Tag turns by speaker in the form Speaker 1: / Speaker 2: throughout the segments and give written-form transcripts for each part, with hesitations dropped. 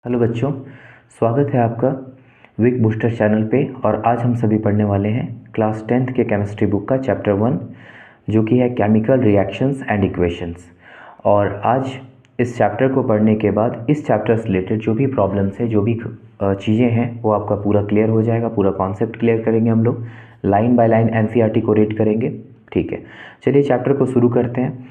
Speaker 1: Hello बच्चों, स्वागत है आपका विक बूस्टर चैनल पे। और आज हम सभी पढ़ने वाले हैं क्लास 10th के केमिस्ट्री बुक का चैप्टर 1 जो कि है केमिकल रिएक्शंस एंड इक्वेशंस। और आज इस चैप्टर को पढ़ने के बाद इस चैप्टर से रिलेटेड जो भी प्रॉब्लम्स है, जो भी चीज़ें हैं, वो आपका पूरा क्लियर हो जाएगा। पूरा कॉन्सेप्ट क्लियर करेंगे हम लोग, लाइन बाय लाइन एनसीईआरटी को रीड करेंगे। ठीक है, चलिए चैप्टर को शुरू करते हैं।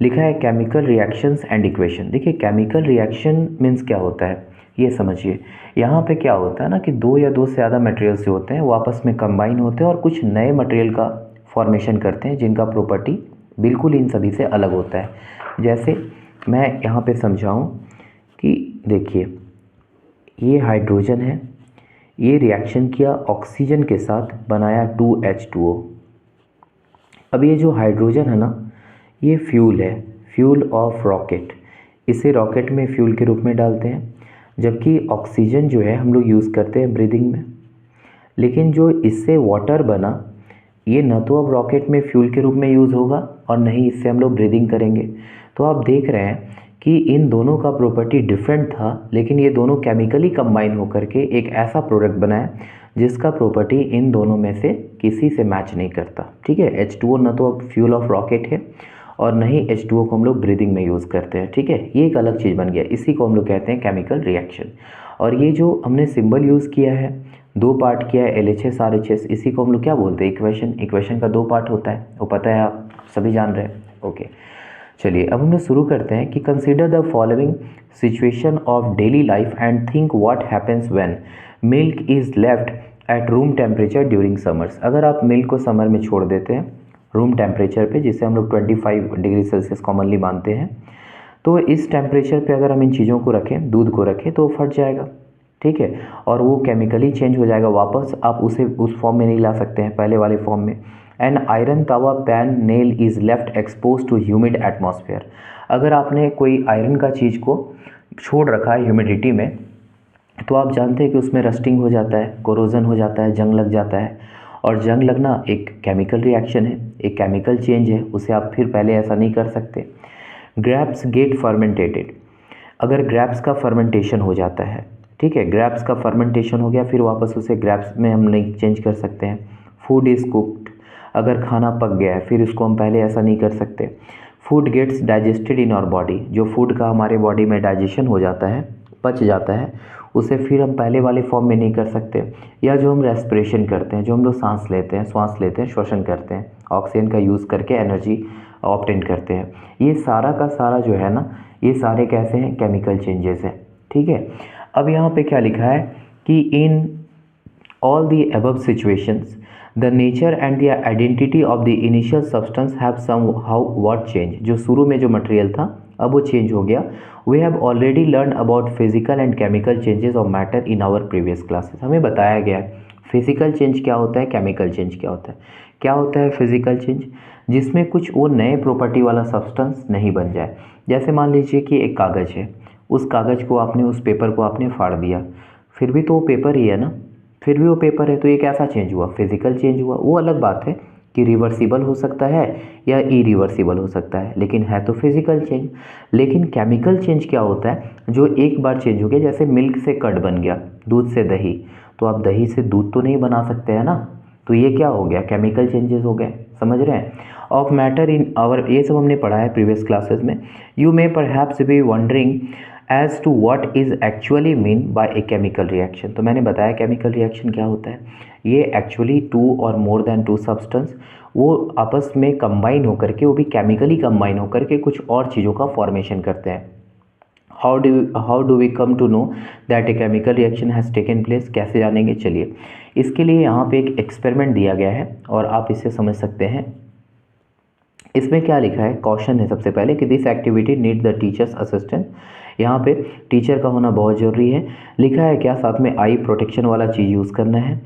Speaker 1: लिखा है केमिकल रिएक्शंस एंड इक्वेशन। देखिए, केमिकल रिएक्शन मीन्स क्या होता है ये समझिए। यहाँ पे क्या होता है ना कि दो या दो से ज़्यादा मटेरियल्स जो होते हैं वो आपस में कंबाइन होते हैं और कुछ नए मटेरियल का फॉर्मेशन करते हैं जिनका प्रॉपर्टी बिल्कुल इन सभी से अलग होता है। जैसे मैं यहाँ पे समझाऊँ कि देखिए, ये हाइड्रोजन है, ये रिएक्शन किया ऑक्सीजन के साथ, बनाया 2H2O। अब ये जो हाइड्रोजन है ना, ये फ्यूल है, फ्यूल ऑफ रॉकेट। इसे रॉकेट में फ्यूल के रूप में डालते हैं, जबकि ऑक्सीजन जो है हम लोग यूज़ करते हैं ब्रीदिंग में। लेकिन जो इससे वाटर बना, ये न तो अब रॉकेट में फ्यूल के रूप में यूज़ होगा और न ही इससे हम लोग ब्रीदिंग करेंगे। तो आप देख रहे हैं कि इन दोनों का प्रॉपर्टी डिफरेंट था, लेकिन ये दोनों केमिकली कंबाइन होकर के एक ऐसा प्रोडक्ट बनाया जिसका प्रॉपर्टी इन दोनों में से किसी से मैच नहीं करता। ठीक है, H2O न तो अब फ्यूल ऑफ रॉकेट है और न ही H2O को हम लोग ब्रीदिंग में यूज़ करते हैं। ठीक है, ये एक अलग चीज़ बन गया, इसी को हम लोग कहते हैं केमिकल रिएक्शन। और ये जो हमने सिंबल यूज़ किया है, दो पार्ट किया है, LHS RHS, इसी को हम लोग क्या बोलते हैं, इक्वेशन। इक्वेशन का दो पार्ट होता है, वो पता है, आप सभी जान रहे हैं। ओके, चलिए अब हम लोग शुरू करते हैं कि consider the following situation of daily life and think what happens when milk is left at room temperature during summers. अगर आप मिल्क को समर में छोड़ देते हैं रूम टेम्परेचर पे, जिसे हम लोग 25 डिग्री सेल्सियस कॉमनली मानते हैं, तो इस टेम्परेचर पे अगर हम इन चीज़ों को रखें, दूध को रखें, तो वो फट जाएगा। ठीक है, और वो केमिकली चेंज हो जाएगा वापस, आप उसे उस फॉर्म में नहीं ला सकते हैं, पहले वाले फॉर्म में। An iron tawa pan nail is left expose to humid atmosphere. अगर आपने कोई आयरन का चीज़ को छोड़ रखा है ह्यूमिडिटी में, तो आप जानते हैं कि उसमें रस्टिंग हो जाता है, कोरोजन हो जाता है, जंग लग जाता है। और जंग लगना एक केमिकल रिएक्शन है, एक केमिकल चेंज है, उसे आप फिर पहले ऐसा नहीं कर सकते। Grapes get fermented. अगर ग्रेप्स का फर्मेंटेशन हो जाता है, ठीक है, ग्रेप्स का फर्मेंटेशन हो गया, फिर वापस उसे ग्रेप्स में हम नहीं चेंज कर सकते हैं। Food is cooked. अगर खाना पक गया है, फिर उसको हम पहले ऐसा नहीं कर सकते। Food gets digested in our body. जो फूड का हमारे बॉडी में डाइजेशन हो जाता है, पच जाता है, उसे फिर हम पहले वाले फॉर्म में नहीं कर सकते। या जो हम रेस्पिरेशन करते हैं, जो हम लोग सांस लेते हैं, श्वसन करते हैं, ऑक्सीजन का यूज़ करके एनर्जी ऑब्टेन करते हैं, ये सारा का सारा जो है ना, ये सारे कैसे हैं, केमिकल चेंजेस हैं। ठीक है, अब यहाँ पे क्या लिखा है कि इन all the above situations the nature and the identity of the initial substance have somehow what change। जो शुरू में जो मटेरियल था अब वो चेंज हो गया। we have already learned about physical and chemical changes of matter in our previous classes। हमें बताया गया है फिजिकल चेंज क्या होता है, केमिकल चेंज क्या होता है। क्या होता है फिजिकल चेंज? जिसमें कुछ वो नए प्रॉपर्टी वाला सब्सटेंस नहीं बन जाए। जैसे मान लीजिए कि एक कागज़ है, उस कागज़ को आपने, उस पेपर को आपने फाड़ दिया, फिर भी तो वो पेपर ही है ना, फिर भी वो पेपर है, तो ये कैसा चेंज हुआ, फिजिकल चेंज हुआ। वो अलग बात है कि रिवर्सिबल हो सकता है या इरिवर्सिबल हो सकता है, लेकिन है तो फिजिकल चेंज। लेकिन केमिकल चेंज क्या होता है, जो एक बार चेंज हो गया, जैसे मिल्क से कर्ड बन गया, दूध से दही, तो आप दही से दूध तो नहीं बना सकते हैं ना, तो ये क्या हो गया, केमिकल चेंजेस हो गए। समझ रहे हैं? ऑफ मैटर इन आवर, ये सब हमने पढ़ा है प्रीवियस क्लासेस में। You may perhaps be wondering as to what is actually mean by a chemical reaction. तो मैंने बताया केमिकल रिएक्शन क्या होता है। ये एक्चुअली टू और मोर देन टू सब्सटेंस वो आपस में कंबाइन होकर के, वो भी केमिकली कंबाइन होकर के कुछ और चीज़ों का फॉर्मेशन करते हैं। How do we come to know that a chemical reaction has taken place? कैसे जानेंगे, चलिए इसके लिए यहाँ पे एक एक्सपेरिमेंट दिया गया है और आप इसे समझ सकते हैं। इसमें क्या लिखा है, क्वेश्चन है सबसे पहले कि this activity need the teachers assistant. यहाँ पे टीचर का होना बहुत ज़रूरी है। लिखा है क्या, साथ में आई प्रोटेक्शन वाला चीज़ यूज़ करना है।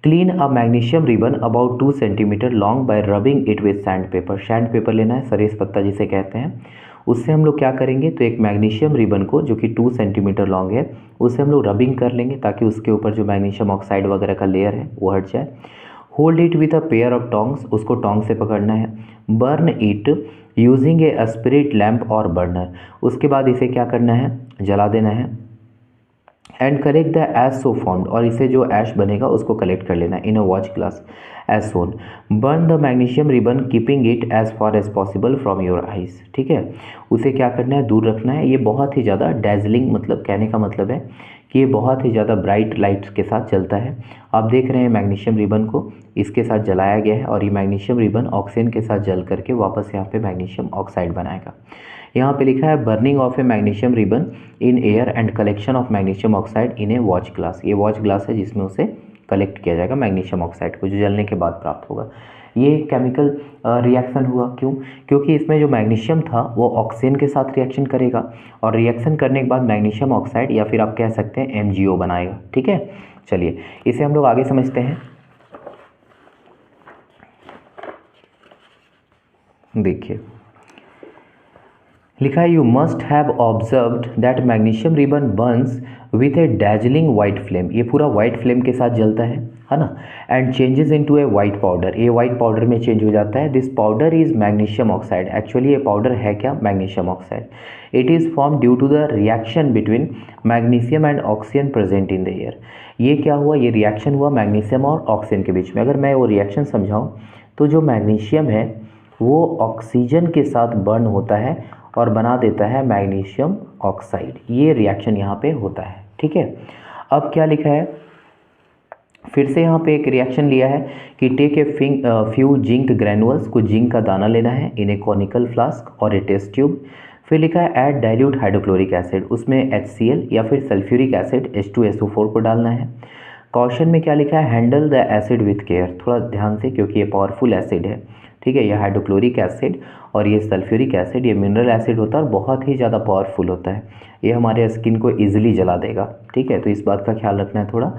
Speaker 1: Clean a magnesium ribbon about 2 centimetre long bye rubbing it with sand paper. Sand paper लेना है, सरेस पत्ता जिसे कहते हैं। उससे हम लोग क्या करेंगे, तो एक मैग्नीशियम रिबन को, जो कि 2 सेंटीमीटर लॉन्ग है, उसे हम लोग रबिंग कर लेंगे ताकि उसके ऊपर जो मैग्नीशियम ऑक्साइड वगैरह का लेयर है वो हट जाए। Hold it with a pair of tongs, उसको टोंग से पकड़ना है। Burn it using a spirit lamp or burner, उसके बाद इसे क्या करना है, जला देना है। And collect the ash so found, और इसे जो ऐश बनेगा उसको कलेक्ट कर लेना in a watch glass as shown. Burn the magnesium ribbon keeping it as far as possible from your eyes, ठीक है, उसे क्या करना है, दूर रखना है। ये बहुत ही ज़्यादा डैजलिंग, मतलब कहने का मतलब है कि ये बहुत ही ज़्यादा ब्राइट लाइट्स के साथ जलता है। आप देख रहे हैं मैग्नीशियम रिबन को इसके साथ जलाया गया है और ये मैग्नीशियम रिबन ऑक्सीजन के साथ जल करके वापस यहाँ पे मैग्नीशियम ऑक्साइड बनाएगा। यहाँ पे लिखा है burning of A magnesium ribbon in air and collection of magnesium oxide in A watch glass. ये वॉच ग्लास है जिसमें उसे कलेक्ट किया जाएगा मैग्नीशियम ऑक्साइड को, जो जलने के बाद प्राप्त होगा। ये केमिकल रिएक्शन हुआ, क्यों? क्योंकि इसमें जो मैग्नीशियम था वो ऑक्सीजन के साथ रिएक्शन करेगा और रिएक्शन करने के बाद मैग्नीशियम ऑक्साइड या फिर आप कह सकते हैं MgO बनाएगा, ठीक है। चलिए इसे हम लोग आगे समझते हैं। देखिए लिखा है you must have observed that magnesium ribbon burns with a dazzling white flame. ये पूरा वाइट फ्लेम के साथ जलता है ना, and changes into a white powder, ये वाइट पाउडर में चेंज हो जाता है। This powder is magnesium oxide, actually ये पाउडर है क्या, magnesium oxide. It is form due to the reaction between magnesium and oxygen present in the air. ये क्या हुआ, ये रिएक्शन हुआ मैग्नीशियम और ऑक्सीजन के बीच में। अगर मैं वो रिएक्शन समझाऊँ तो जो मैग्नीशियम है वो ऑक्सीजन के साथ बर्न होता है और बना देता है मैग्नीशियम ऑक्साइड। ये रिएक्शन यहाँ पे होता है, ठीक है। अब क्या लिखा है, फिर से यहाँ पे एक रिएक्शन लिया है कि take a few zinc granules, कुछ जिंक का दाना लेना है इन ए कॉनिकल फ्लास्क और ए टेस्ट ट्यूब। फिर लिखा है ऐड डाइल्यूट हाइड्रोक्लोरिक एसिड, उसमें HCl या फिर सल्फ्यूरिक एसिड H2SO4 को डालना है। कॉशन में क्या लिखा है, handle the acid with care, थोड़ा ध्यान से क्योंकि ये पावरफुल एसिड है, ठीक है। ये हाइड्रोक्लोरिक एसिड और ये सल्फ्यूरिक एसिड, ये मिनरल एसिड होता है और बहुत ही ज़्यादा पावरफुल होता है। ये हमारे स्किन को ईजिली जला देगा, ठीक है, तो इस बात का ख्याल रखना है थोड़ा।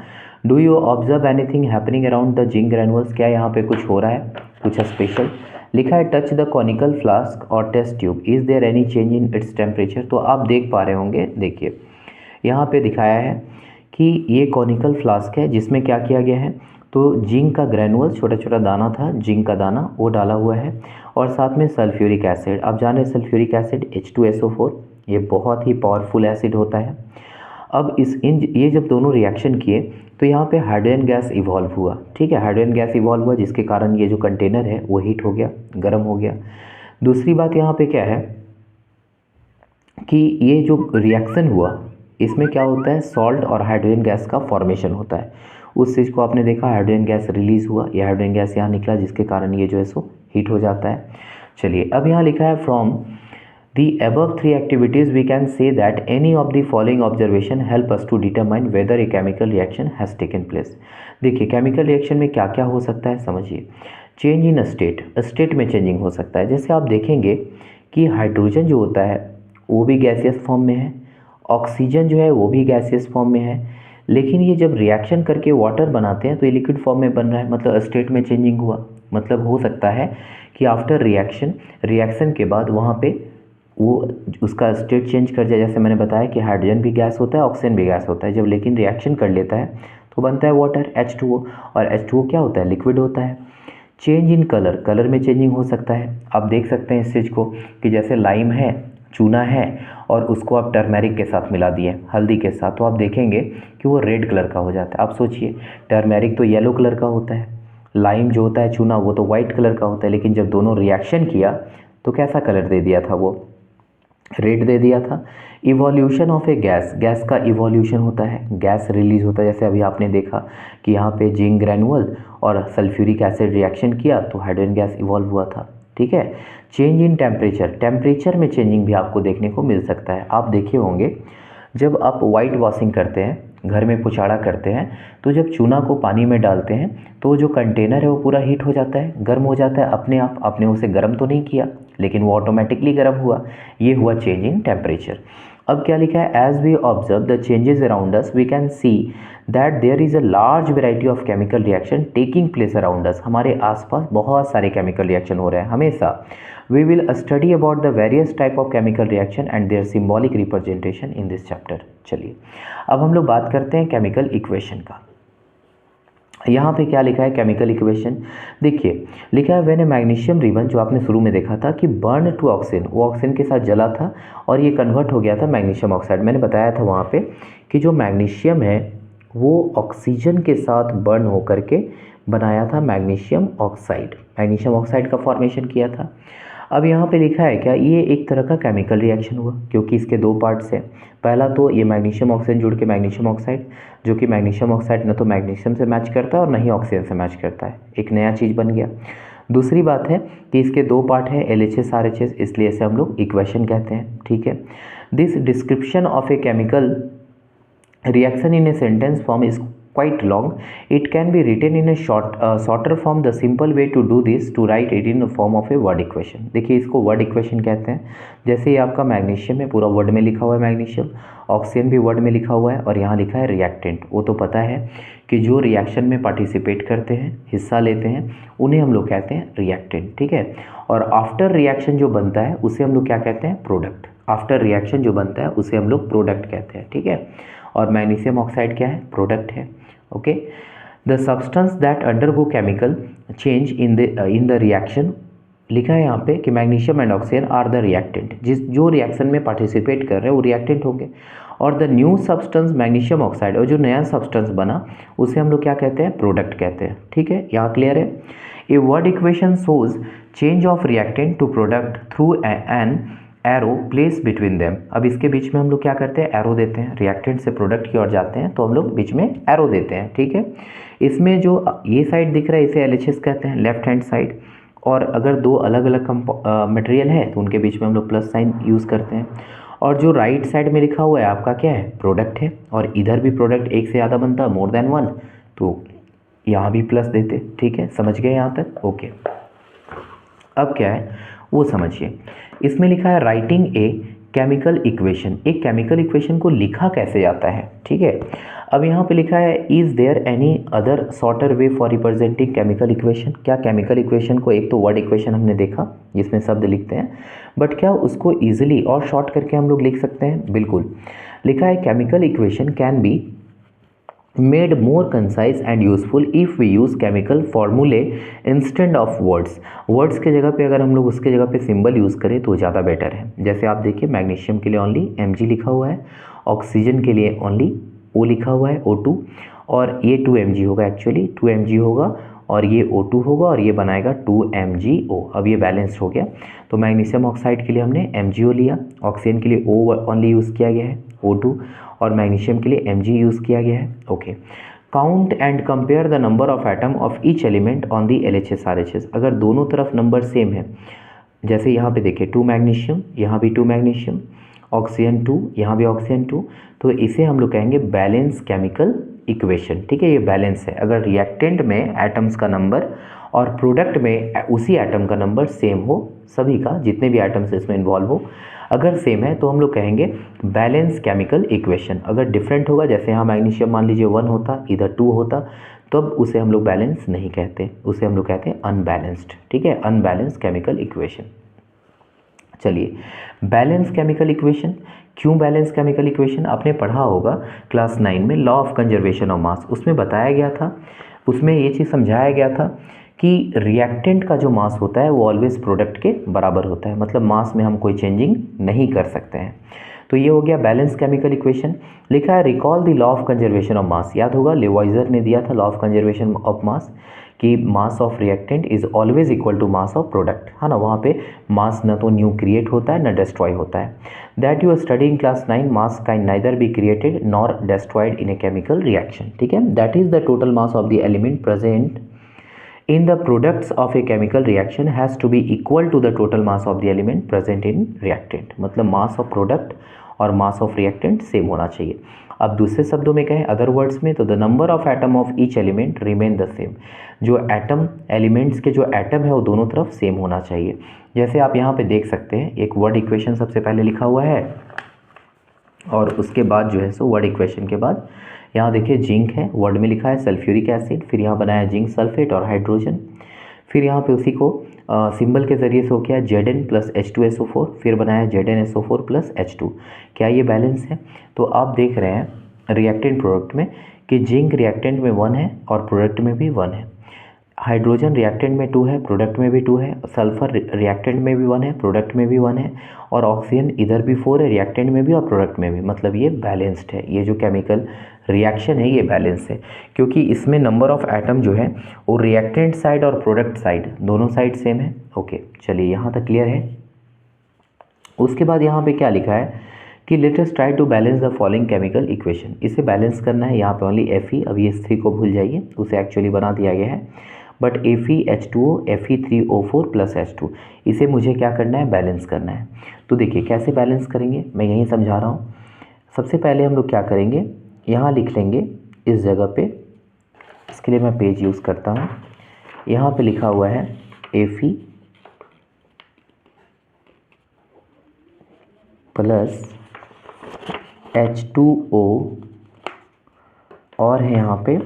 Speaker 1: Do you observe anything happening around the zinc granules, क्या यहाँ पे कुछ हो रहा है, कुछ स्पेशल? लिखा है टच द कॉनिकल फ्लास्क और test tube, is there any change in its temperature. तो आप देख पा रहे होंगे, देखिए यहाँ पे दिखाया है कि ये कॉनिकल फ्लास्क है जिसमें क्या किया गया है, तो जिंक का ग्रैनुअल, छोटा छोटा दाना था जिंक का दाना, वो डाला हुआ है और साथ में सल्फ्यूरिक एसिड। आप जाने सल्फ्यूरिक एसिड H2SO4, ये बहुत ही पावरफुल एसिड होता है। अब ये जब दोनों रिएक्शन किए तो यहाँ पे हाइड्रोजन गैस इवॉल्व हुआ, ठीक है, हाइड्रोजन गैस इवॉल्व हुआ जिसके कारण ये जो कंटेनर है वो हीट हो गया, गर्म हो गया। दूसरी बात यहाँ पे क्या है कि ये जो रिएक्शन हुआ इसमें क्या होता है, सॉल्ट और हाइड्रोजन गैस का फॉर्मेशन होता है। उस चीज़ को आपने देखा, हाइड्रोजन गैस रिलीज़ हुआ, ये हाइड्रोजन गैस यहाँ निकला जिसके कारण ये जो है सो हीट हो जाता है। चलिए अब यहाँ लिखा है from the above three activities we can say that any of the following observation help us to determine whether a chemical reaction has taken place। देखिए केमिकल रिएक्शन में क्या क्या हो सकता है समझिए। चेंज इन स्टेट, स्टेट में changing हो सकता है। जैसे आप देखेंगे कि हाइड्रोजन जो होता है वो भी गैसियस फॉर्म में है, ऑक्सीजन जो है वो भी गैसियस फॉर्म में है, लेकिन ये जब रिएक्शन करके वाटर बनाते हैं तो ये लिक्विड फॉर्म में बन रहा है, मतलब स्टेट में चेंजिंग हुआ। मतलब हो सकता है कि आफ्टर रिएक्शन के बाद वहाँ पे वो उसका स्टेट चेंज कर जाए। जैसे मैंने बताया कि हाइड्रोजन भी गैस होता है, ऑक्सीजन भी गैस होता है, जब लेकिन रिएक्शन कर लेता है तो बनता है वाटर H2O, और H2O क्या होता है, लिक्विड होता है। चेंज इन कलर, कलर में चेंजिंग हो सकता है। आप देख सकते हैं इस चीज़ को कि जैसे लाइम है, चूना है और उसको आप टर्मेरिक के साथ मिला दिए, हल्दी के साथ, तो आप देखेंगे कि वो रेड कलर का हो जाता है। आप सोचिए टर्मेरिक तो येलो कलर का होता है, लाइम जो होता है चूना वो तो वाइट कलर का होता है, लेकिन जब दोनों रिएक्शन किया तो कैसा कलर दे दिया था, वो रेड दे दिया था। Evolution of A gas, gas का इवोल्यूशन होता है, गैस रिलीज होता है। जैसे अभी आपने देखा कि यहाँ पे जिंक ग्रैनुअल और सल्फ्यूरिक एसिड रिएक्शन किया तो हाइड्रोजन गैस इवॉल्व हुआ था, ठीक है। चेंज इन टेम्परेचर, टेम्परेचर में चेंजिंग भी आपको देखने को मिल सकता है। आप देखे होंगे जब आप वाइट वॉशिंग करते हैं, घर में पुछाड़ा करते हैं, तो जब चूना को पानी में डालते हैं तो जो कंटेनर है वो पूरा हीट हो जाता है, गर्म हो जाता है अपने आप। आपने उसे गर्म तो नहीं किया लेकिन वो ऑटोमेटिकली गर्म हुआ, ये हुआ चेंज इन टेम्परेचर। अब क्या लिखा है, as we observe the changes around us we can see that there is a large variety of chemical reaction taking place around us. हमारे आसपास बहुत सारे केमिकल रिएक्शन हो रहे हैं हमेशा। We will study about the various type of chemical reaction and their symbolic representation in this chapter. चलिए अब हम लोग बात करते हैं केमिकल इक्वेशन का। यहाँ पे क्या लिखा है केमिकल इक्वेशन, देखिए लिखा है व्हेन ए मैग्नीशियम रिबन, जो आपने शुरू में देखा था कि बर्न टू ऑक्सीजन, वो ऑक्सीजन के साथ जला था और ये कन्वर्ट हो गया था मैग्नीशियम ऑक्साइड। मैंने बताया था वहाँ पे कि जो मैग्नीशियम है वो ऑक्सीजन के साथ बर्न होकर के बनाया था मैग्नीशियम ऑक्साइड, मैग्नीशियम ऑक्साइड का फॉर्मेशन किया था। अब यहाँ पे लिखा है क्या, ये एक तरह का केमिकल रिएक्शन हुआ क्योंकि इसके दो पार्ट्स हैं। पहला तो ये मैग्नीशियम ऑक्सीजन जुड़ के मैग्नीशियम ऑक्साइड, जो कि मैग्नीशियम ऑक्साइड न तो मैग्नीशियम से मैच करता है और न ही ऑक्सीजन से मैच करता है, एक नया चीज़ बन गया। दूसरी बात है कि इसके दो पार्ट हैं LHS RHS, इसलिए इसे हम लोग इक्वेशन कहते हैं, ठीक है। This description of a chemical reaction in a sentence form is quite long. It can be written in a shorter form. The simple way to do this to write it in the form of a word equation. देखिए इसको word equation कहते हैं। जैसे ये आपका magnesium है, पूरा word में लिखा हुआ है मैग्नीशियम, ऑक्सीजन भी वर्ड में लिखा हुआ है और यहाँ लिखा है रिएक्टेंट। वो तो पता है कि जो रिएक्शन में पार्टिसिपेट करते हैं, हिस्सा लेते हैं, उन्हें हम लोग कहते हैं रिएक्टेंट, ठीक है। और आफ्टर रिएक्शन जो बनता है उसे हम लोग क्या कहते हैं, प्रोडक्ट। आफ्टर रिएक्शन जो बनता है उसे हम लोग प्रोडक्ट कहते हैं, ठीक है। और मैग्नीशियम ऑक्साइड क्या है, प्रोडक्ट है, okay. The substance that undergo chemical change in the reaction, लिखा है यहाँ पे कि magnesium and oxygen are the reactant, जो रिएक्शन में पार्टिसिपेट कर रहे हैं वो रिएक्टेंट होंगे। और the new substance magnesium oxide, और जो नया सब्सटेंस बना उसे हम लोग क्या कहते हैं, प्रोडक्ट कहते हैं, ठीक है। यहाँ क्लियर है। A word equation shows change of reactant to product through an arrow place between them. अब इसके बीच में हम लोग क्या करते हैं, एरो देते हैं। रिएक्टेंट से प्रोडक्ट की ओर जाते हैं तो हम लोग बीच में एरो देते हैं, ठीक है। इसमें जो ये साइड दिख रहा है इसे LHS कहते हैं, लेफ्ट हैंड साइड। और अगर दो अलग अलग मटेरियल है तो उनके बीच में हम लोग प्लस साइन यूज़ करते हैं। और जो राइट साइड में लिखा हुआ है आपका क्या है, प्रोडक्ट है। और इधर भी प्रोडक्ट एक से ज़्यादा बनता है, मोर देन वन, तो यहाँ भी प्लस देते, ठीक है। समझ गए यहाँ तक, ओके। अब क्या है वो समझिए। इसमें लिखा है राइटिंग ए केमिकल इक्वेशन, एक केमिकल इक्वेशन को लिखा कैसे जाता है, ठीक है। अब यहाँ पे लिखा है is there any other shorter way for representing chemical equation, क्या केमिकल इक्वेशन को, एक तो वर्ड इक्वेशन हमने देखा जिसमें शब्द लिखते हैं, बट क्या उसको ईजिली और शॉर्ट करके हम लोग लिख सकते हैं, बिल्कुल। लिखा है chemical equation can be made more concise and useful if we use chemical formulae instead of words। Words के जगह पे अगर हम लोग उसके जगह पे सिंबल यूज़ करें तो ज़्यादा बेटर है। जैसे आप देखिए मैग्नीशियम के लिए ओनली Mg लिखा हुआ है, ऑक्सीजन के लिए ओनली O लिखा हुआ है, O2, और ये 2Mg होगा, एक्चुअली 2Mg होगा और ये O2 होगा और ये बनाएगा 2MgO। अब ये बैलेंस्ड हो गया। तो मैग्नीशियम ऑक्साइड के लिए हमने MgO लिया, ऑक्सीजन के लिए O ओनली यूज़ किया गया है, O2, और मैग्नीशियम के लिए Mg यूज़ किया गया है, okay. Count and compare the number of atom of each element on the LHS RHS। अगर दोनों तरफ नंबर सेम है, जैसे यहाँ पे देखिए 2 मैग्नीशियम, यहाँ भी 2 मैग्नीशियम, ऑक्सीजन 2, यहाँ भी ऑक्सीजन 2, तो इसे हम लोग कहेंगे बैलेंस केमिकल इक्वेशन, ठीक है। ये बैलेंस है। अगर रिएक्टेंट में एटम्स का नंबर और प्रोडक्ट में उसी एटम का नंबर सेम हो, सभी का जितने भी एटम्स इसमें इन्वॉल्व हो, अगर सेम है तो हम लोग कहेंगे बैलेंस केमिकल इक्वेशन। अगर डिफरेंट होगा, जैसे यहाँ मैग्नीशियम मान लीजिए 1 होता, इधर 2 होता, तब उसे हम लोग बैलेंस नहीं कहते, उसे हम लोग कहते हैं अनबैलेंस्ड, ठीक है, अनबैलेंस केमिकल इक्वेशन। चलिए बैलेंस केमिकल इक्वेशन, क्यों बैलेंस केमिकल इक्वेशन, आपने पढ़ा होगा क्लास 9 में लॉ ऑफ कंजर्वेशन ऑफ मास, उसमें बताया गया था, उसमें ये चीज़ समझाया गया था कि रिएक्टेंट का जो मास होता है वो ऑलवेज प्रोडक्ट के बराबर होता है, मतलब मास में हम कोई चेंजिंग नहीं कर सकते हैं। तो ये हो गया बैलेंस केमिकल इक्वेशन। लिखा है recall the law of conservation of mass, याद होगा लेवॉइजर ने दिया था law of conservation of mass कि mass of reactant is always equal to mass of product, है ना। वहाँ पे मास न तो न्यू क्रिएट होता है न डिस्ट्रॉय होता है। That you are study in class 9, mass can neither be created nor destroyed in a chemical reaction, ठीक है। That is the total mass of the element present in the products of a chemical reaction has to be equal to the total mass of the element present in reactant। मतलब mass of product और mass of reactant same होना चाहिए। अब दूसरे शब्दों में कहें other words में, तो the number of atom of each element remain the same. जो एटम एलिमेंट्स के जो एटम है वो दोनों तरफ सेम होना चाहिए। जैसे आप यहाँ पे देख सकते हैं एक वर्ड इक्वेशन सबसे पहले लिखा हुआ है और उसके बाद जो है सो वर्ड इक्वेशन के बाद यहाँ देखिए जिंक है, वर्ड में लिखा है सल्फ्यूरिक एसिड, फिर यहाँ बनाया जिंक सल्फेट और हाइड्रोजन, फिर यहाँ पे उसी को सिंबल के ज़रिए से हो गया Zn प्लस H2SO4, फिर बनाया ZnSO4 प्लस H2। क्या ये बैलेंस है? तो आप देख रहे हैं रिएक्टेंट प्रोडक्ट में कि जिंक रिएक्टेंट में 1 है और प्रोडक्ट में भी 1 है, हाइड्रोजन रिएक्टेंट में 2 है, प्रोडक्ट में भी 2 है, सल्फर रिएक्टेंट में भी 1 है, प्रोडक्ट में भी 1 है, और ऑक्सीजन इधर भी 4 है, रिएक्टेंट में भी और प्रोडक्ट में भी। मतलब ये बैलेंस्ड है, ये जो केमिकल रिएक्शन है ये बैलेंस है, क्योंकि इसमें नंबर ऑफ एटम जो है वो रिएक्टेंट साइड और प्रोडक्ट साइड दोनों साइड सेम है। ओके, चलिए यहाँ तक क्लियर है। उसके बाद यहाँ पे क्या लिखा है कि let us try to balance the following chemical equation. इसे बैलेंस करना है। यहाँ पे ओनली Fe, अब ये 3 को भूल जाइए, उसे एक्चुअली बना दिया गया है, but FeH2O Fe3O4 plus H2, इसे मुझे क्या करना है, बैलेंस करना है। तो देखिए कैसे बैलेंस करेंगे, मैं यहीं समझा रहा हूँ। सबसे पहले हम लोग क्या करेंगे, यहाँ लिख लेंगे इस जगह पे, इसके लिए मैं पेज यूज़ करता हूँ। यहाँ पे लिखा हुआ है Fe प्लस H2O और है यहाँ पे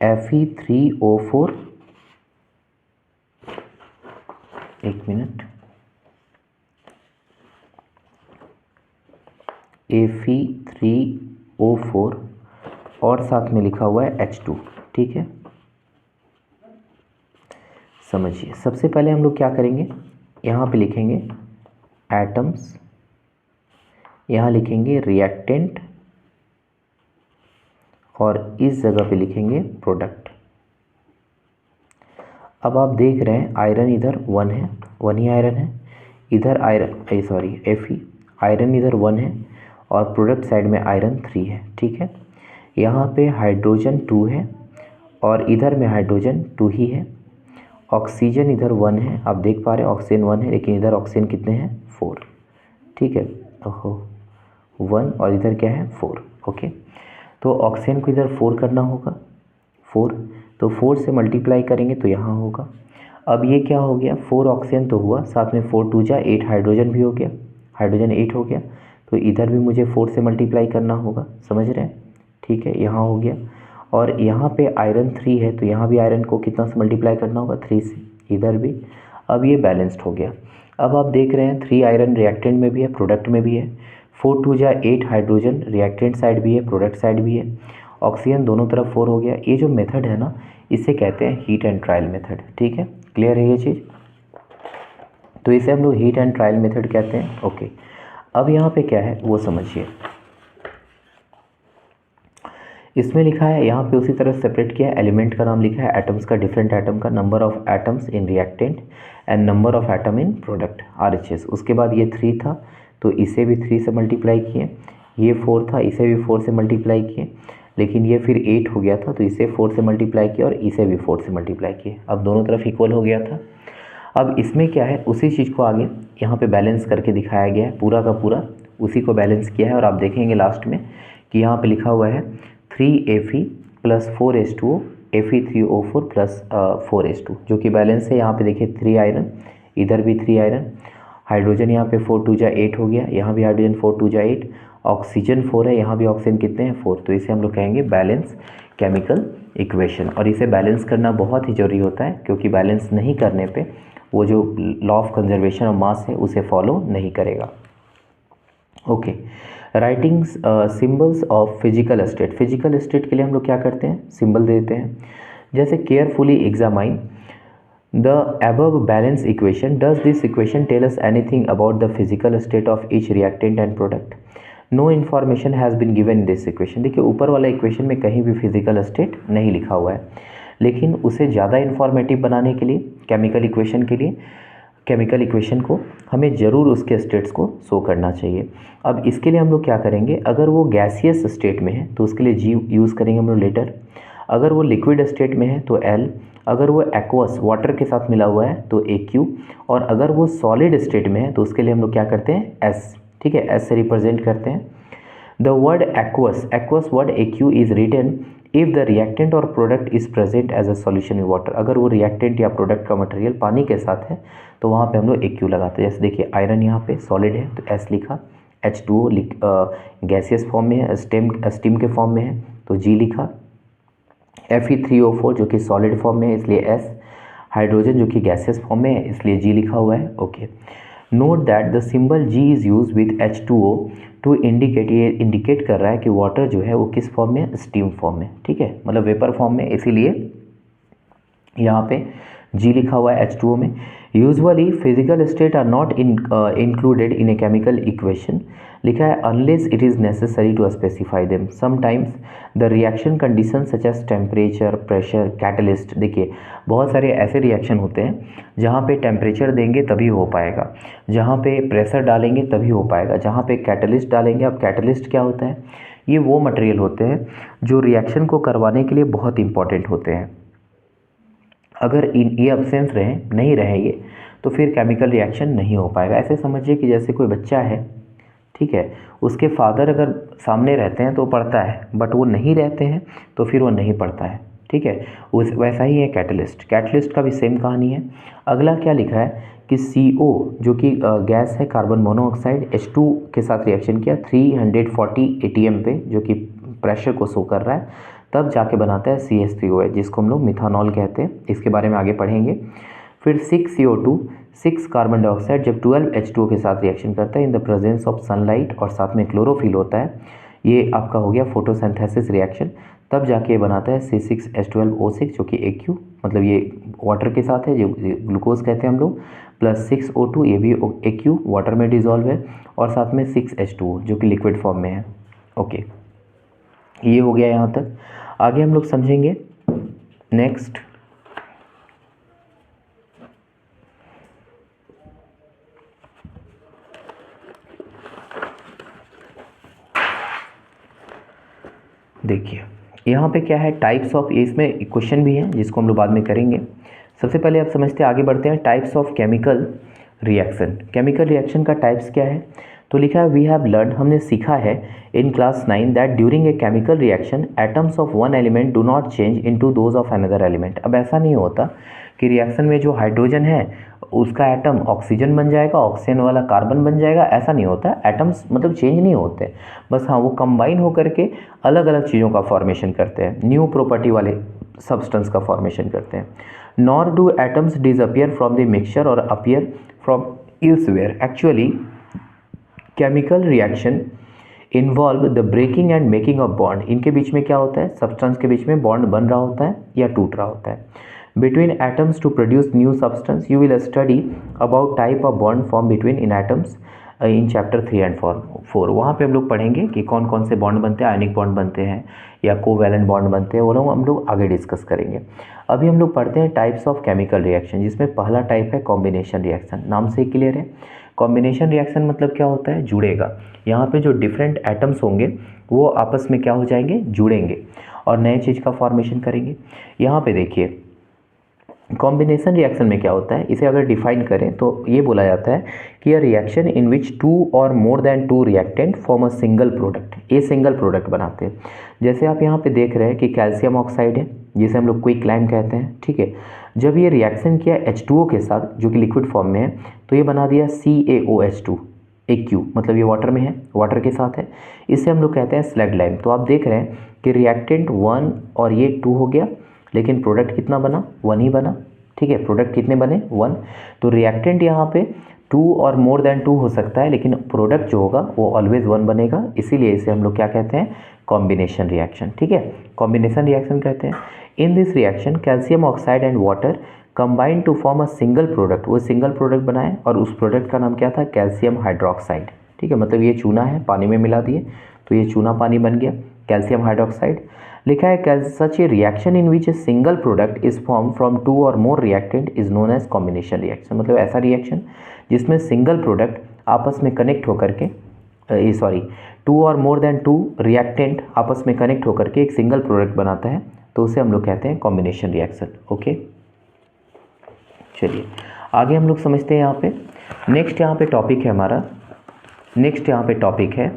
Speaker 1: Fe3O4, एक मिनट, Fe3O4 और साथ में लिखा हुआ है H2। ठीक है, समझिए। सबसे पहले हम लोग क्या करेंगे, यहाँ पे लिखेंगे एटम्स, यहाँ लिखेंगे रिएक्टेंट और इस जगह पे लिखेंगे प्रोडक्ट। अब आप देख रहे हैं आयरन इधर 1 है, 1 ही आयरन है, इधर आयरन Fe आयरन इधर 1 है और प्रोडक्ट साइड में आयरन 3 है। ठीक है, यहाँ पे हाइड्रोजन 2 है और इधर में हाइड्रोजन 2 ही है, ऑक्सीजन इधर 1 है, आप देख पा रहे हैं ऑक्सीजन 1 है, लेकिन इधर ऑक्सीजन कितने हैं, 4। ठीक है, ओहो 1 और इधर क्या है 4। ओके, तो ऑक्सीजन को इधर 4 करना होगा, 4, तो 4 से मल्टीप्लाई करेंगे तो यहाँ होगा। अब ये क्या हो गया, 4 ऑक्सीजन तो हुआ, साथ में 4 2 जा 8 हाइड्रोजन भी हो गया, हाइड्रोजन 8 हो गया, तो इधर भी मुझे 4 से मल्टीप्लाई करना होगा, समझ रहे हैं। ठीक है, यहाँ हो गया, और यहाँ पे आयरन 3 है तो यहाँ भी आयरन को कितना से मल्टीप्लाई करना होगा, 3 से, इधर भी। अब ये बैलेंस्ड हो गया। अब आप देख रहे हैं 3 आयरन रिएक्टेंट में भी है, प्रोडक्ट में भी है, 4 2 जा 8 हाइड्रोजन रिएक्टेंट साइड भी है, प्रोडक्ट साइड भी है, ऑक्सीजन दोनों तरफ 4 हो गया। ये जो मेथड है ना, इसे कहते हैं हीट एंड ट्रायल मेथड। ठीक है, क्लियर है ये चीज़, तो इसे हम लोग हीट एंड ट्रायल मेथड कहते हैं। ओके, अब यहाँ पे क्या है वो समझिए, इसमें लिखा है, यहाँ पे उसी तरह सेपरेट किया है, एलिमेंट का नाम लिखा है, एटम्स का, डिफरेंट एटम का, number of atoms in reactant and number of atom in product RHS। उसके बाद ये 3 था तो इसे भी 3 से मल्टीप्लाई किए, ये 4 था इसे भी 4 से मल्टीप्लाई किए, लेकिन ये फिर 8 हो गया था तो इसे 4 से मल्टीप्लाई किया और इसे भी 4 से मल्टीप्लाई किए। अब दोनों तरफ इक्वल हो गया था। अब इसमें क्या है, उसी चीज़ को आगे यहाँ पे बैलेंस करके दिखाया गया है, पूरा का पूरा उसी को बैलेंस किया है। और आप देखेंगे लास्ट में कि यहाँ पे लिखा हुआ है 3Fe plus 4H2O Fe3O4 plus 4H2, जो कि बैलेंस है। यहाँ पे देखिए 3 आयरन, इधर भी 3 आयरन, हाइड्रोजन यहाँ पे 4 2 जा 8 हो गया, यहाँ भी हाइड्रोजन 4 2 जा 8, ऑक्सीजन 4 है, यहाँ भी ऑक्सीजन कितने हैं 4, तो इसे हम लोग कहेंगे बैलेंस केमिकल इक्वेशन। और इसे बैलेंस करना बहुत ही ज़रूरी होता है, क्योंकि बैलेंस नहीं करने पे वो जो लॉ ऑफ कंजर्वेशन ऑफ मास है उसे फॉलो नहीं करेगा। Okay, writing symbols of physical state. Physical state के लिए हम लोग क्या करते हैं, सिंबल देते हैं। जैसे carefully examine the above balance equation, does this equation tell us anything about the physical state of each reactant and product. No information has been given in this equation. देखिए ऊपर वाला इक्वेशन में कहीं भी physical state नहीं लिखा हुआ है, लेकिन उसे ज़्यादा इन्फॉर्मेटिव बनाने के लिए केमिकल इक्वेशन के लिए, केमिकल इक्वेशन को हमें ज़रूर उसके स्टेट्स को शो करना चाहिए। अब इसके लिए हम लोग क्या करेंगे, अगर वो गैसियस स्टेट में है तो उसके लिए G यूज़ करेंगे हम लोग लीटर, अगर वो लिक्विड स्टेट में है तो L, अगर वो एक्वस वाटर के साथ मिला हुआ है तो AQ, और अगर वो सॉलिड स्टेट में है तो उसके लिए हम लोग क्या करते हैं S। ठीक है, S से रिप्रेजेंट करते हैं। The word aqueous, aqueous word AQ is written if the reactant or product is present as a solution in water. अगर वो रिएक्टेंट या प्रोडक्ट का मटेरियल पानी के साथ है तो वहाँ पे हम लोग AQ लगाते हैं। जैसे देखिए आयरन यहाँ पे सॉलिड है तो S लिखा, H2O गैसियस फॉर्म में है, स्टीम के फॉर्म में है तो G लिखा, Fe3O4 जो कि सॉलिड फॉर्म में है इसलिए S, हाइड्रोजन जो कि गैसियस फॉर्म में है इसलिए G लिखा हुआ है। Okay, note that the symbol G is use with H2O to indicate, ये इंडिकेट कर रहा है कि वाटर जो है वो किस फॉर्म में है, स्टीम फॉर्म में, ठीक है, मतलब वेपर फॉर्म में, इसीलिए यहाँ पे G लिखा हुआ है H2O में। Usually physical state are not included in a chemical equation, लिखा है unless it is necessary to specify them. Sometimes the reaction condition such as temperature, pressure, catalyst. देखिए बहुत सारे ऐसे रिएक्शन होते हैं जहाँ पे टेम्परेचर देंगे तभी हो पाएगा, जहाँ पे प्रेशर डालेंगे तभी हो पाएगा, जहाँ पे कैटलिस्ट डालेंगे। अब कैटलिस्ट क्या होता है, ये वो मटेरियल होते हैं जो रिएक्शन को करवाने के लिए बहुत इंपॉर्टेंट होते हैं। अगर ये अब्सेंस रहे, नहीं रहे ये, तो फिर केमिकल रिएक्शन नहीं हो पाएगा। ऐसे समझिए कि जैसे कोई बच्चा है, ठीक है, उसके फादर अगर सामने रहते हैं तो पढ़ता है, बट वो नहीं रहते हैं तो फिर वो नहीं पढ़ता है, ठीक है। उस वैसा ही है कैटलिस्ट, कैटलिस्ट का भी सेम कहानी है। अगला क्या लिखा है कि CO जो कि गैस है, कार्बन मोनोऑक्साइड, H2 के साथ रिएक्शन किया 340 ATM पे, जो कि प्रेशर को शो कर रहा है, तब जाके बनाता है CH3OH, जिसको हम लोग मिथानॉल कहते हैं। इसके बारे में आगे पढ़ेंगे। फिर 6CO2, 6 कार्बन डाइऑक्साइड जब 12 H2O के साथ रिएक्शन करता है in the presence of sunlight और साथ में क्लोरोफिल होता है, ये आपका हो गया फोटोसिंथेसिस रिएक्शन, तब जाके ये बनाता है C6H12O6 जो कि AQ, मतलब ये वाटर के साथ है, जो ग्लूकोज कहते हैं हम लोग, प्लस 6O2 ये भी AQ वाटर में डिजॉल्व है, और साथ में 6H2O जो कि लिक्विड फॉर्म में है। ओके, ये हो गया यहाँ तक। आगे हम लोग समझेंगे नेक्स्ट। देखिए यहाँ पे क्या है, टाइप्स ऑफ, इसमें क्वेश्चन भी है जिसको हम लोग बाद में करेंगे। सबसे पहले आप समझते हैं, आगे बढ़ते हैं, types of chemical reaction. Chemical reaction का टाइप्स क्या है, तो लिखा है वी हैव लर्न, हमने सीखा है इन class 9 that during a chemical reaction atoms of one element do not change into those of another element. अब ऐसा नहीं होता कि रिएक्शन में जो हाइड्रोजन है उसका एटम ऑक्सीजन बन जाएगा, ऑक्सीजन वाला कार्बन बन जाएगा, ऐसा नहीं होता। एटम्स मतलब चेंज नहीं होते, बस हाँ वो कंबाइन होकर के अलग अलग चीज़ों का फॉर्मेशन करते हैं, न्यू प्रॉपर्टी वाले सब्सटेंस का फॉर्मेशन करते हैं। Nor do atoms disappear from the mixture or appear from elsewhere. Actually chemical reaction involve the breaking and making of bond. इनके बीच में क्या होता है, सब्सटेंस के बीच में बॉन्ड बन रहा होता है या टूट रहा होता है। Between atoms to produce new substance, you will study about type of bond form between in atoms in chapter 3 and 4। वहाँ पे हम लोग पढ़ेंगे कि कौन कौन से बॉन्ड बनते हैं, आयनिक बॉन्ड बनते हैं या कोवैलेंट बॉन्ड बनते हैं, वो लोग हम लोग आगे डिस्कस करेंगे। अभी हम लोग पढ़ते हैं टाइप्स ऑफ केमिकल रिएक्शन, जिसमें पहला टाइप है कॉम्बिनेशन रिएक्शन। नाम से ही क्लियर है, कॉम्बिनेशन रिएक्शन मतलब क्या होता है, जुड़ेगा। यहाँ पे जो डिफरेंट एटम्स होंगे वो आपस में क्या हो जाएंगे, जुड़ेंगे और नए चीज़ का फॉर्मेशन करेंगे। यहाँ पे देखिए कॉम्बिनेशन रिएक्शन में क्या होता है, इसे अगर डिफाइन करें तो ये बोला जाता है कि a reaction in which 2 or more then 2 reactant form a single product, ये सिंगल प्रोडक्ट बनाते हैं। जैसे आप यहाँ पे देख रहे हैं कि कैल्शियम ऑक्साइड है, जिसे हम लोग क्विक लाइम कहते हैं, ठीक है। जब ये रिएक्शन किया H2O के साथ जो कि लिक्विड फॉर्म में है, तो ये बना दिया CaOH2 AQ, मतलब ये वाटर में है, वाटर के साथ है, इसे हम लोग कहते हैं स्लैग लाइम। तो आप देख रहे हैं कि रिएक्टेंट 1 और ये 2 हो गया, लेकिन प्रोडक्ट कितना बना, 1 ही बना, ठीक है। प्रोडक्ट कितने बने, 1। तो रिएक्टेंट यहाँ पे 2 और मोर देन 2 हो सकता है, लेकिन प्रोडक्ट जो होगा वो ऑलवेज 1 बनेगा, इसीलिए इसे हम लोग क्या कहते हैं, कॉम्बिनेशन रिएक्शन, ठीक है, कॉम्बिनेशन रिएक्शन कहते हैं। In this reaction calcium oxide and water combine to form a single product, वो सिंगल प्रोडक्ट बनाए और उस प्रोडक्ट का नाम क्या था, कैल्शियम हाइड्रोक्साइड, ठीक है। मतलब ये चूना है, पानी में मिला दिए तो ये चूना पानी बन गया, कैल्शियम हाइड्रोक्साइड। लिखा है such a reaction in which a single product is form from 2 or more reactant is known as combination reaction. मतलब ऐसा रिएक्शन जिसमें सिंगल प्रोडक्ट आपस में कनेक्ट होकर के 2 और मोर देन 2 रिएक्टेंट आपस में कनेक्ट होकर के एक सिंगल प्रोडक्ट बनाता है, तो उसे हम लोग कहते हैं कॉम्बिनेशन रिएक्शन। ओके, चलिए आगे हम लोग समझते हैं। यहाँ पे नेक्स्ट यहाँ पे टॉपिक है हमारा, नेक्स्ट यहाँ पे टॉपिक है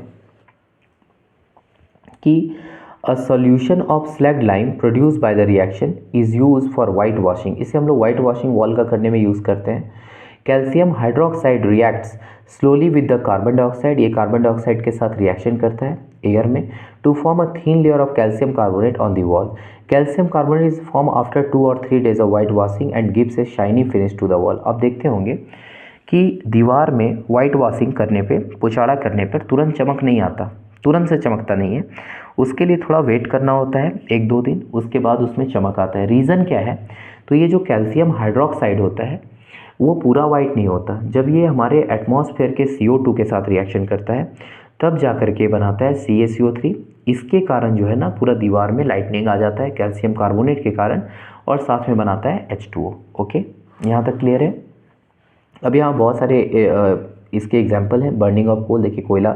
Speaker 1: कि a solution of slag lime produce by the reaction is use for white washing. इसे हम लोग वाइट वॉशिंग वॉल का करने में यूज़ करते हैं। Calcium hydroxide reacts slowly with the carbon dioxide, ये कार्बन डाइऑक्साइड के साथ रिएक्शन करता है एयर में, to form a thin layer of calcium carbonate on the wall. Calcium carbonate is form after 2 और 3 days of white washing and gives a shiny finish to the wall. आप देखते होंगे कि दीवार में वाइट वॉशिंग करने पे, पुछाड़ा करने पर तुरंत चमक नहीं आता, तुरंत से चमकता नहीं है, उसके लिए थोड़ा वेट करना होता है 1-2 दिन, उसके बाद उसमें चमक आता है। रीज़न क्या है? तो ये जो कैल्शियम हाइड्रोक्साइड होता है वो पूरा वाइट नहीं होता, जब ये हमारे एटमॉस्फेयर के CO2 के साथ रिएक्शन करता है तब जा कर के बनाता है CaCO3। इसके कारण जो है ना पूरा दीवार में लाइटनिंग आ जाता है कैल्शियम कार्बोनेट के कारण, और साथ में बनाता है H2O। ओके, यहाँ तक क्लियर है? अब यहाँ बहुत सारे इसके एग्जाम्पल हैं। बर्निंग ऑफ कोल, देखिए कोयला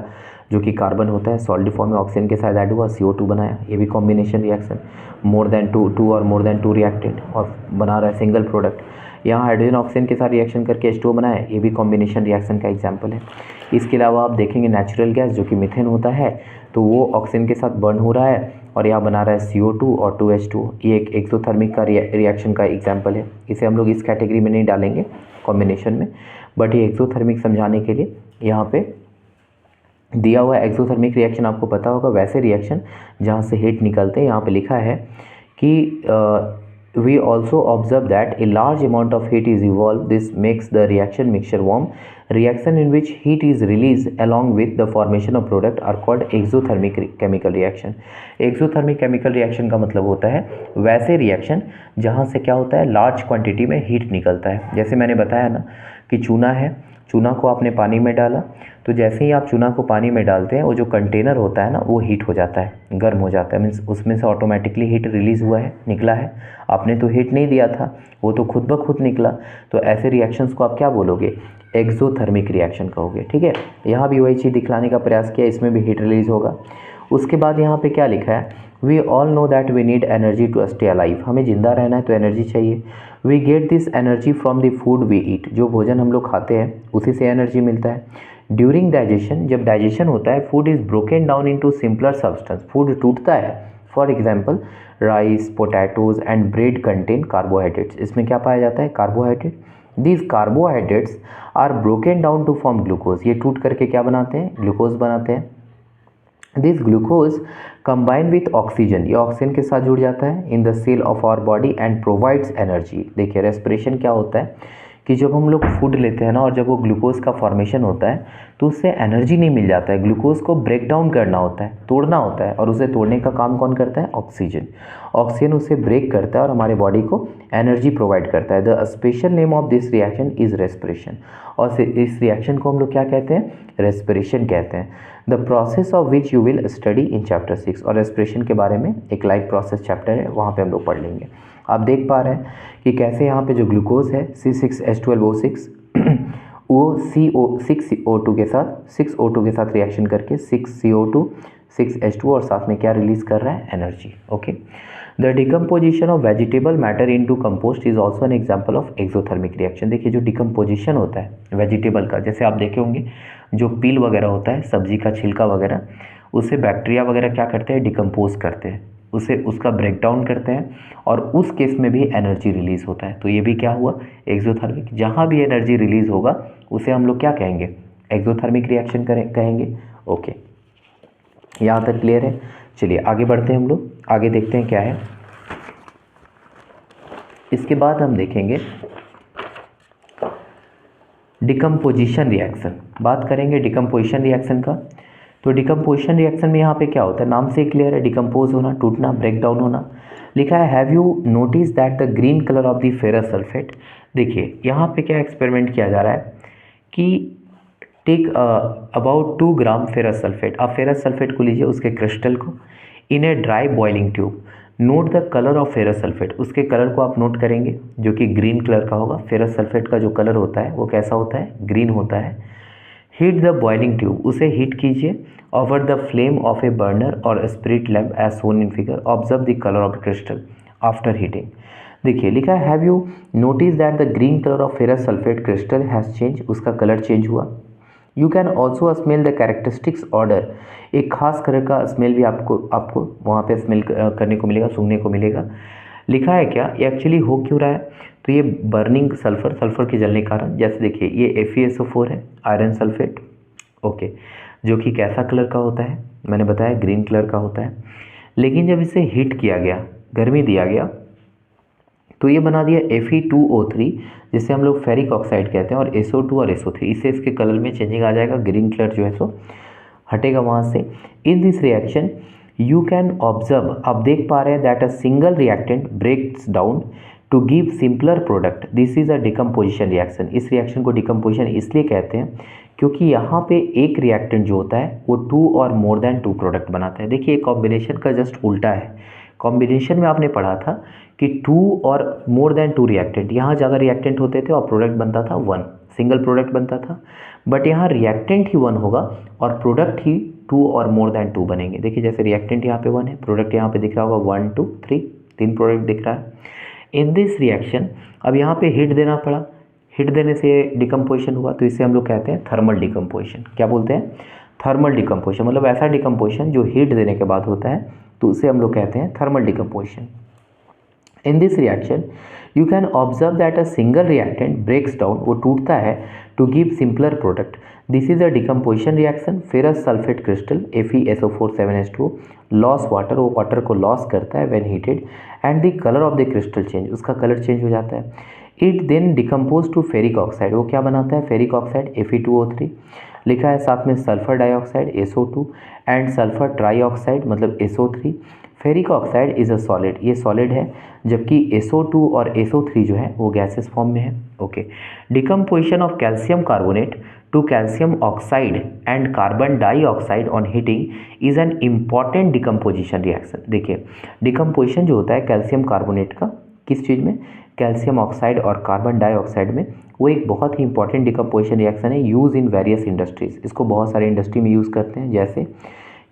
Speaker 1: जो कि कार्बन होता है सॉलिड फॉर्म में ऑक्सीजन के साथ ऐड हुआ, CO2 बनाया, ये भी combination reaction, more than two और मोर देन टू रिएक्टेड और बना रहा है सिंगल प्रोडक्ट। यहाँ हाइड्रोजन ऑक्सीजन के साथ रिएक्शन करके H2O बनाया, ये भी कॉम्बिनेशन रिएक्शन का एग्जाम्पल है। इसके अलावा आप देखेंगे नेचुरल गैस जो कि मीथेन होता है, तो वो ऑक्सीजन के साथ बर्न हो रहा है और यहाँ बना रहा है CO2 और 2H2O। ये एक एक्सोथर्मिक का रिएक्शन का एग्जाम्पल है। इसे हम लोग इस कैटेगरी में नहीं डालेंगे कॉम्बिनेशन में, बट ये एक्सोथर्मिक समझाने के लिए यहाँ पे दिया हुआ है। एक्सोथर्मिक रिएक्शन आपको पता होगा, वैसे रिएक्शन जहाँ से हीट निकलते हैं। यहाँ पे लिखा है कि we also observe that a large amount of heat is evolved. This makes the reaction mixture warm. Reaction in which heat is released along with the formation of product are called exothermic chemical reaction. exothermic chemical reaction का मतलब होता है वैसे reaction जहाँ से क्या होता है, लार्ज क्वांटिटी में हीट निकलता है। जैसे मैंने बताया ना कि चूना है, चूना को आपने पानी में डाला, तो जैसे ही आप चूना को पानी में डालते हैं वो जो कंटेनर होता है ना वो हीट हो जाता है, गर्म हो जाता है, मीन्स उसमें से ऑटोमेटिकली हीट रिलीज़ हुआ है, निकला है। आपने तो हीट नहीं दिया था, वो तो खुद ब खुद निकला। तो ऐसे रिएक्शंस को आप क्या बोलोगे? एक्सोथर्मिक रिएक्शन कहोगे। ठीक है, यहाँ भी वही चीज़ दिखलाने का प्रयास किया, इसमें भी हीट रिलीज होगा। उसके बाद यहाँ पे क्या लिखा है? We all know that we need energy to stay alive. हमें जिंदा रहना है तो एनर्जी चाहिए। We get this energy from the food we eat. जो भोजन हम लोग खाते हैं उसी से एनर्जी मिलता है। ड्यूरिंग डाइजेशन, जब डाइजेशन होता है, food is broken down into simpler substance. Food टूटता है। For example rice, potatoes and bread contain carbohydrates. इसमें क्या पाया जाता है? Carbohydrate. These carbohydrates are broken down to form glucose. ये टूट करके क्या बनाते हैं? ग्लूकोज बनाते हैं। This glucose combine with oxygen, ये ऑक्सीजन के साथ जुड़ जाता है in the cell of our body and provides energy. देखिए रेस्पिरेशन क्या होता है कि जब हम लोग फूड लेते हैं ना और जब वो ग्लूकोज का फॉर्मेशन होता है तो उससे एनर्जी नहीं मिल जाता है। ग्लूकोज को ब्रेक डाउन करना होता है, तोड़ना होता है, और उसे तोड़ने का काम कौन करता है? ऑक्सीजन। ऑक्सीजन उसे ब्रेक करता है और हमारे बॉडी को एनर्जी प्रोवाइड करता है। The special name of this reaction is respiration. और इस रिएक्शन को हम लोग क्या कहते हैं? रेस्पिरेशन कहते हैं। The process of which you will study in chapter 6। और रेस्पिरेशन के बारे में एक लाइव प्रोसेस चैप्टर है, वहाँ पे हम लोग पढ़ लेंगे। आप देख पा रहे हैं कि कैसे यहाँ पे जो ग्लूकोज है C6H12O6 वो CO6CO2 के साथ 6O2 के साथ रिएक्शन करके 6CO2 6H2 और साथ में क्या रिलीज कर रहा है? Energy. Okay, the decomposition of vegetable matter into compost is also an example of exothermic reaction. देखिए जो डिकम्पोजिशन होता है वेजिटेबल का, जैसे आप देखे होंगे जो पील वगैरह होता है, सब्जी का छिलका वगैरह, उससे बैक्टीरिया वगैरह क्या करते हैं? डिकम्पोज करते हैं, उसे उसका ब्रेक डाउन करते हैं और उस केस में भी एनर्जी रिलीज होता है। तो ये भी क्या हुआ? एक्सोथर्मिक। जहाँ भी एनर्जी रिलीज होगा उसे हम लोग क्या कहेंगे? एक्सोथर्मिक रिएक्शन कहेंगे। ओके, यहाँ तक क्लियर है? चलिए आगे बढ़ते हैं, हम लोग आगे देखते हैं क्या है। इसके बाद हम देखेंगे डिकम्पोजिशन रिएक्शन, बात करेंगे डिकम्पोजिशन रिएक्शन का। तो डिकम्पोजिशन रिएक्शन में यहाँ पे क्या होता है? नाम से क्लियर है, डिकम्पोज होना, टूटना, ब्रेक डाउन होना। लिखा है have you notice that the green colour of the ferrous sulphate. देखिए यहाँ पे क्या एक्सपेरिमेंट किया जा रहा है कि take about 2 gram ferrous sulphate. आप फेरस सल्फेट को लीजिए, उसके क्रिस्टल को, in a dry boiling tube, note the colour of ferrous sulphate. उसके कलर को आप नोट करेंगे जो कि ग्रीन कलर का होगा। फेरस सल्फेट का जो कलर होता है वो कैसा होता है? ग्रीन होता है। हीट द बॉइलिंग ट्यूब, उसे हीट कीजिए over the flame of a burner or spirit lamp as shown in figure. Observe the colour of crystal after heating. देखिए लिखा है have you notice that the green colour of ferrous sulphate crystal has change. उसका colour change हुआ। You can also smell the characteristics odour. एक खास colour का smell भी आपको वहाँ पे स्मेल करने को मिलेगा, सूंघने को मिलेगा। लिखा है क्या? ये एक्चुअली हो क्यों रहा है? तो ये बर्निंग सल्फर के जलने के कारण, जैसे देखिए ये FeSO4 है, आयरन सल्फेट, ओके, जो कि कैसा कलर का होता है? मैंने बताया ग्रीन कलर का होता है। लेकिन जब इसे हीट किया गया, गर्मी दिया गया, तो ये बना दिया Fe2O3 जिसे हम लोग फेरिक ऑक्साइड कहते हैं, और SO2 और SO3, इससे इसके कलर में चेंजिंग आ जाएगा, ग्रीन कलर जो है सो हटेगा वहाँ से। In this reaction you can observe, आप देख पा रहे हैं that a single reactant breaks down to give simpler product, this is a decomposition reaction. इस रिएक्शन को डिकम्पोजिशन इसलिए कहते हैं क्योंकि यहाँ पे एक रिएक्टेंट जो होता है वो 2 और मोर देन 2 प्रोडक्ट बनाता है। देखिए कॉम्बिनेशन का जस्ट उल्टा है। कॉम्बिनेशन में आपने पढ़ा था कि 2 और मोर देन 2 रिएक्टेंट, यहाँ ज़्यादा रिएक्टेंट होते थे और प्रोडक्ट बनता था 1, सिंगल प्रोडक्ट बनता था। बट यहाँ रिएक्टेंट ही 1 होगा और product he 2 or more then 2 बनेंगे। देखिए जैसे रिएक्टेंट यहाँ पे 1 है, प्रोडक्ट यहाँ पे दिख रहा होगा 1 2 3, 3 प्रोडक्ट दिख रहा है। इन दिस रिएक्शन अब यहाँ पे हीट देना पड़ा, हीट देने से डिकम्पोजिशन हुआ, तो इसे हम लोग कहते हैं थर्मल डिकम्पोजिशन। क्या बोलते हैं? थर्मल डिकम्पोजिशन, मतलब ऐसा डिकम्पोजिशन जो हीट देने के बाद होता है, तो उसे हम लोग कहते हैं thermal decomposition. In this reaction you can observe that a single reactant breaks down, वो टूटता है to give simpler product, this is a decomposition reaction. Ferrous sulphate crystal FeSO4 7H2 loss water, वो वाटर को loss करता है when heated, and the colour of the crystal change, उसका colour change हो जाता है। It then decompose to ferric oxide, वो क्या बनाता है? फेरिक ऑक्साइड Fe2O3, लिखा है साथ में sulphur dioxide SO2 and sulphur trioxide मतलब SO3। Ferric oxide is a solid, ये सॉलिड है, जबकि SO2 और SO3 जो है वो गैसेस फॉर्म में है। Okay, decomposition of calcium carbonate to calcium oxide and carbon dioxide on heating is an important decomposition reaction. देखिए डिकम्पोजिशन जो होता है कैल्शियम कार्बोनेट का, किस चीज़ में? कैल्शियम ऑक्साइड और कार्बन डाइऑक्साइड में, वो एक बहुत ही इंपॉर्टेंट डिकम्पोजिशन रिएक्शन है, यूज इन वेरियस इंडस्ट्रीज। इसको बहुत सारे इंडस्ट्री में यूज़ करते हैं, जैसे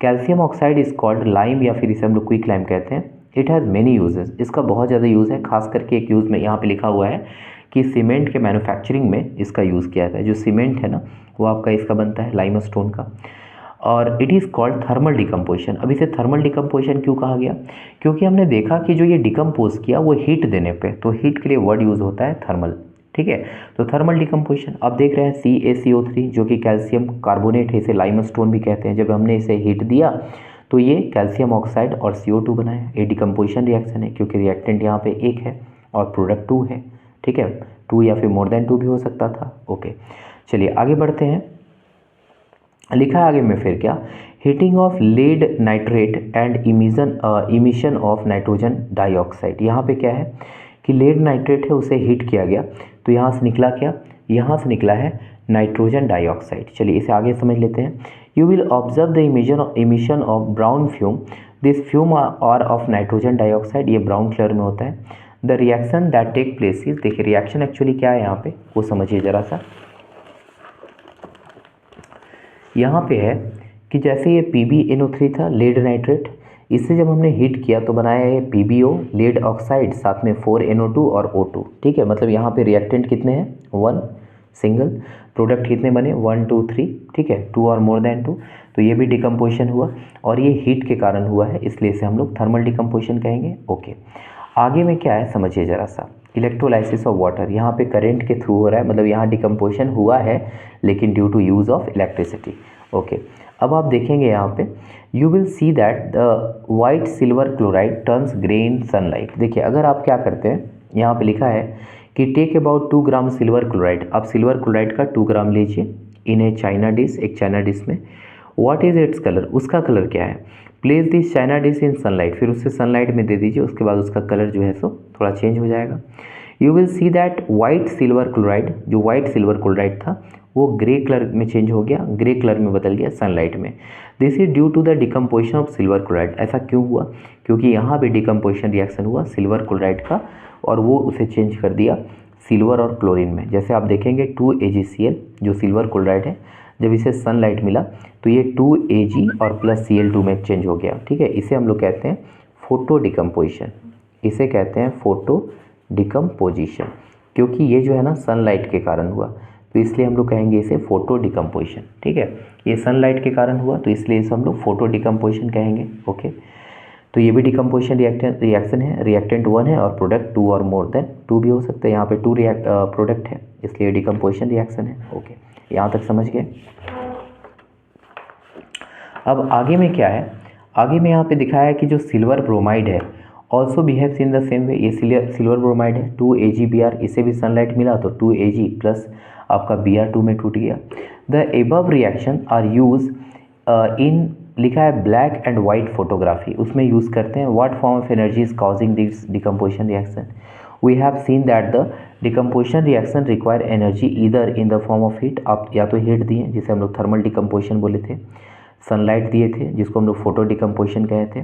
Speaker 1: calcium oxide is called lime, या फिर इसे हम लोग क्विक लाइम कहते हैं। इट हैज़ मेनी यूजेस, इसका बहुत ज़्यादा यूज़ है, खास करके एक यूज़ में यहाँ पे लिखा हुआ है कि सीमेंट के मैन्युफैक्चरिंग में इसका यूज़ किया जाता है। जो सीमेंट है ना, वो आपका इसका बनता है लाइमस्टोन का, और it is called thermal decomposition. अब इसे थर्मल डिकम्पोजिशन क्यों कहा गया? क्योंकि हमने देखा कि जो ये डिकम्पोज किया वो हीट देने पे, तो हीट के लिए वर्ड यूज़ होता है थर्मल। ठीक है, तो थर्मल डिकम्पोजिशन अब देख रहे हैं CaCO3 जो कि कैल्शियम कार्बोनेट है, इसे लाइमस्टोन भी कहते हैं। जब हमने इसे हीट दिया तो ये कैल्शियम ऑक्साइड और CO2 बनाया। ये डिकम्पोजिशन रिएक्शन है क्योंकि रिएक्टेंट यहाँ पे एक है और प्रोडक्ट 2 है। ठीक है, 2 या फिर मोर देन 2 भी हो सकता था। ओके, चलिए आगे बढ़ते हैं। लिखा है आगे में फिर क्या? Heating of lead nitrate and emission of nitrogen dioxide. यहाँ पे क्या है कि लेड नाइट्रेट है, उसे हीट किया गया, तो यहाँ से निकला क्या? यहाँ से निकला है नाइट्रोजन डाइऑक्साइड। चलिए इसे आगे समझ लेते हैं। You will observe the emission of brown fume, this fume are of nitrogen dioxide, ये ब्राउन कलर में होता है। The reaction that take place is, देखिए रिएक्शन एक्चुअली क्या है यहाँ पे वो समझिए ज़रा सा। यहाँ पे है कि जैसे ये PbNO3 था, लेड नाइट्रेट, इससे जब हमने हीट किया तो बनाया है PbO लेड ऑक्साइड, साथ में 4NO2 और O2। ठीक है, मतलब यहाँ पे रिएक्टेंट कितने हैं? 1 सिंगल, प्रोडक्ट कितने बने? 1 2 3। ठीक है, 2 और मोर देन 2, तो ये भी डिकम्पोजिशन हुआ और ये हीट के कारण हुआ है, इसलिए इसे हम लोग थर्मल डिकम्पोजिशन कहेंगे। ओके, आगे में क्या है समझिए ज़रा सा। इलेक्ट्रोलाइसिस ऑफ वाटर, यहाँ पे करंट के थ्रू हो रहा है, मतलब यहाँ डिकम्पोजिशन हुआ है लेकिन due to use of electricity. Okay, अब आप देखेंगे यहाँ पे you will see that the white silver chloride turns grey in sunlight. देखिए अगर आप क्या करते हैं, यहाँ पे लिखा है कि take about 2 gram silver chloride, आप सिल्वर क्लोराइड का 2 ग्राम लीजिए इन ए चाइना डिश, एक चाइना डिश में। व्हाट इज़ इट्स कलर, उसका कलर क्या है? Place this china dish in sunlight, फिर उससे सनलाइट में दे दीजिए, उसके बाद उसका कलर जो है सो थोड़ा चेंज हो जाएगा। You will see that white silver chloride, जो वाइट सिल्वर क्लोराइड था वो ग्रे कलर में चेंज हो गया, ग्रे कलर में बदल गया सनलाइट में। This is due to the decomposition of silver chloride. ऐसा क्यों हुआ? क्योंकि यहाँ पे डिकम्पोजिशन रिएक्शन हुआ सिल्वर क्लोराइड का और वो उसे चेंज कर दिया सिल्वर और क्लोरीन में। जैसे आप देखेंगे 2AgCl जो सिल्वर क्लोराइड है, जब इसे सनलाइट मिला तो ये 2Ag और प्लस Cl2 में चेंज हो गया। ठीक है, इसे हम लोग कहते हैं फोटो डिकम्पोजिशन, इसे कहते हैं फोटो डिकम्पोजिशन, क्योंकि ये जो है ना सनलाइट के कारण हुआ, तो इसलिए हम लोग कहेंगे इसे फोटो डिकम्पोजिशन। ठीक है, ये सनलाइट के कारण हुआ तो इसलिए इसे हम लोग फोटो डिकम्पोजिशन कहेंगे। ओके, तो ये भी डिकम्पोजिशन रिएक्शन है, रिएक्टेंट 1 है और प्रोडक्ट 2 और मोर देन 2 भी हो सकते हैं। यहाँ पे 2 प्रोडक्ट है इसलिए डिकम्पोजिशन रिएक्शन है। ओके, यहाँ तक समझ गए। अब आगे में क्या है? आगे में यहाँ पे दिखाया है कि जो सिल्वर ब्रोमाइड है also behaves in the same way. ये सिल्वर ब्रोमाइड है, 2Ag इसे भी सनलाइट मिला तो 2Ag प्लस आपका Br2 में टूट गया। The above reaction are use in, लिखा है ब्लैक एंड वाइट फोटोग्राफी, उसमें यूज़ करते हैं। What form of energy is causing this decomposition reaction? We have seen that the decomposition reaction require energy either in the form of heat, आप या तो heat दिए जिसे हम लोग थर्मल डिकम्पोजिशन बोले थे, सनलाइट दिए थे जिसको हम लोग फोटो डिकम्पोजिशन कहे थे,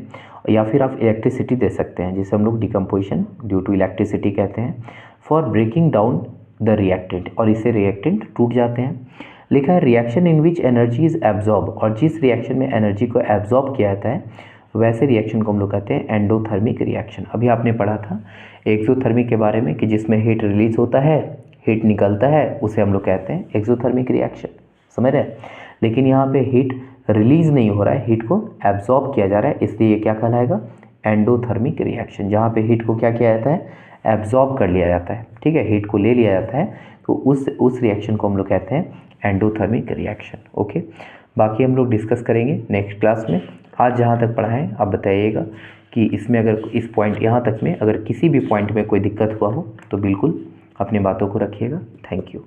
Speaker 1: या फिर आप इलेक्ट्रिसिटी दे सकते हैं जिसे हम लोग डिकम्पोजिशन ड्यू टू इलेक्ट्रिसिटी कहते हैं। For breaking down the reactant, और इससे रिएक्टेंट टूट जाते हैं। लिखा है reaction in which energy is absorb, और जिस रिएक्शन में एनर्जी को एब्जॉर्ब किया जाता है वैसे रिएक्शन को हम लोग कहते हैं एंडोथर्मिक रिएक्शन। अभी आपने पढ़ा था एक्सोथर्मिक के बारे में कि जिसमें हीट रिलीज होता है, हीट निकलता है, उसे हम लोग कहते हैं एक्सोथर्मिक रिएक्शन, समझ रहे हैं। लेकिन यहाँ पे हीट रिलीज नहीं हो रहा है, हीट को एब्जॉर्ब किया जा रहा है, इसलिए ये क्या कहलाएगा? Endothermic reaction. जहाँ पे हीट को क्या किया जाता है? एब्जॉर्ब कर लिया जाता है, ठीक है, हीट को ले लिया जाता है, तो उस रिएक्शन को हम लोग कहते हैं एंडोथर्मिक रिएक्शन। ओके, बाकी हम लोग डिस्कस करेंगे नेक्स्ट क्लास में। आज जहाँ तक पढ़ा है आप बताइएगा कि इसमें अगर इस पॉइंट यहाँ तक में अगर किसी भी पॉइंट में कोई दिक्कत हुआ हो तो बिल्कुल अपनी बातों को रखिएगा। Thank you.